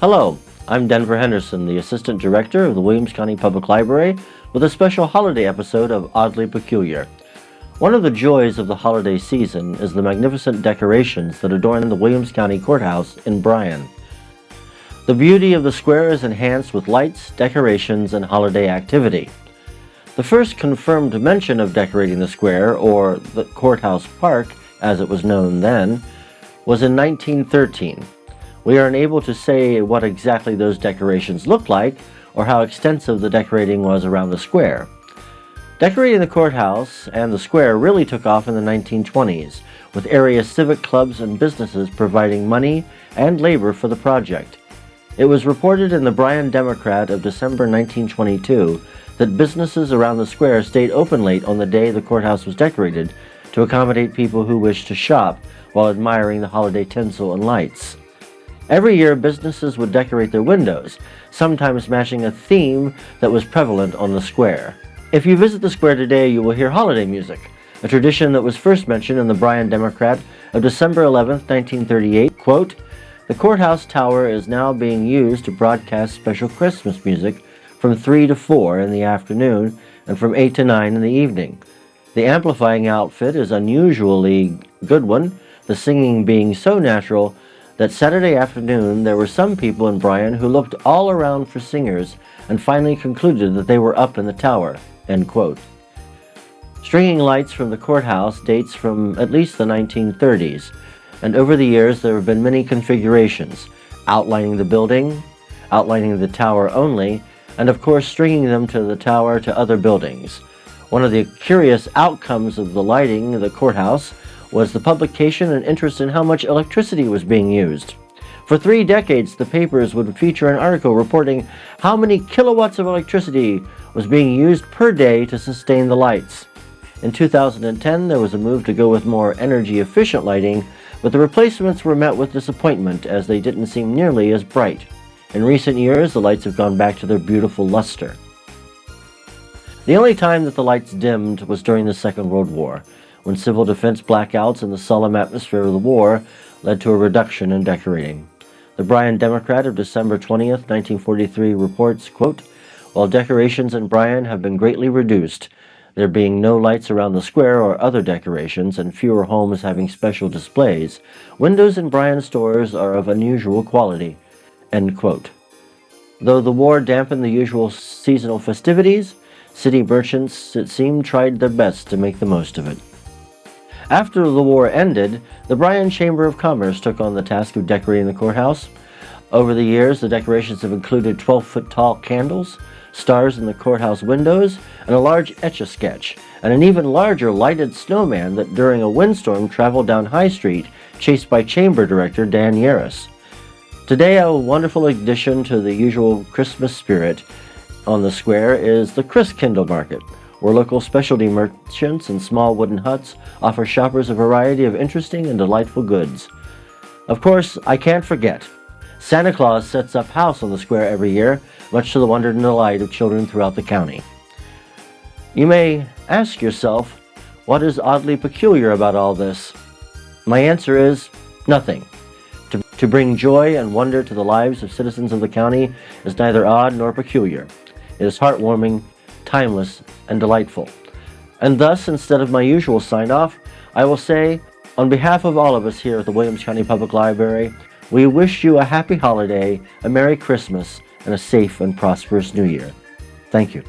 Hello, I'm Denver Henderson, the Assistant Director of the Williams County Public Library, with a special holiday episode of Oddly Peculiar. One of the joys of the holiday season is the magnificent decorations that adorn the Williams County Courthouse in Bryan. The beauty of the square is enhanced with lights, decorations, and holiday activity. The first confirmed mention of decorating the square, or the Courthouse Park as it was known then, was in 1913. We are unable to say what exactly those decorations looked like or how extensive the decorating was around the square. Decorating the courthouse and the square really took off in the 1920s, with area civic clubs and businesses providing money and labor for the project. It was reported in the Bryan Democrat of December 1922 that businesses around the square stayed open late on the day the courthouse was decorated to accommodate people who wished to shop while admiring the holiday tinsel and lights. Every year, businesses would decorate their windows, sometimes matching a theme that was prevalent on the square. If you visit the square today, you will hear holiday music, a tradition that was first mentioned in the Bryan Democrat of December 11, 1938. Quote, "The courthouse tower is now being used to broadcast special Christmas music from 3 to 4 in the afternoon and from 8 to 9 in the evening. The amplifying outfit is an unusually good one, the singing being so natural that Saturday afternoon there were some people in Bryan who looked all around for singers and finally concluded that they were up in the tower." End quote. Stringing lights from the courthouse dates from at least the 1930s, and over the years there have been many configurations, outlining the building, outlining the tower only, and of course stringing them to the tower to other buildings. One of the curious outcomes of the lighting of the courthouse was the publication and interest in how much electricity was being used. For 3 decades, the papers would feature an article reporting how many kilowatts of electricity was being used per day to sustain the lights. In 2010, there was a move to go with more energy-efficient lighting, but the replacements were met with disappointment as they didn't seem nearly as bright. In recent years, the lights have gone back to their beautiful luster. The only time that the lights dimmed was during the Second World War, when civil defense blackouts and the solemn atmosphere of the war led to a reduction in decorating. The Bryan Democrat of December 20th, 1943 reports, quote, "While decorations in Bryan have been greatly reduced, there being no lights around the square or other decorations and fewer homes having special displays, windows in Bryan stores are of unusual quality." End quote. Though the war dampened the usual seasonal festivities, city merchants, it seemed, tried their best to make the most of it. After the war ended, the Bryan Chamber of Commerce took on the task of decorating the courthouse. Over the years, the decorations have included 12-foot-tall candles, stars in the courthouse windows, and a large etch-a-sketch, and an even larger lighted snowman that during a windstorm traveled down High Street, chased by Chamber Director Dan Yaris. Today, a wonderful addition to the usual Christmas spirit on the square is the Christkindl Market, where local specialty merchants and small wooden huts offer shoppers a variety of interesting and delightful goods. Of course, I can't forget, Santa Claus sets up house on the square every year, much to the wonder and delight of children throughout the county. You may ask yourself, what is oddly peculiar about all this? My answer is nothing. To bring joy and wonder to the lives of citizens of the county is neither odd nor peculiar. It is heartwarming, timeless, and delightful. And thus, instead of my usual sign-off, I will say, on behalf of all of us here at the Williams County Public Library, we wish you a happy holiday, a Merry Christmas, and a safe and prosperous New Year. Thank you.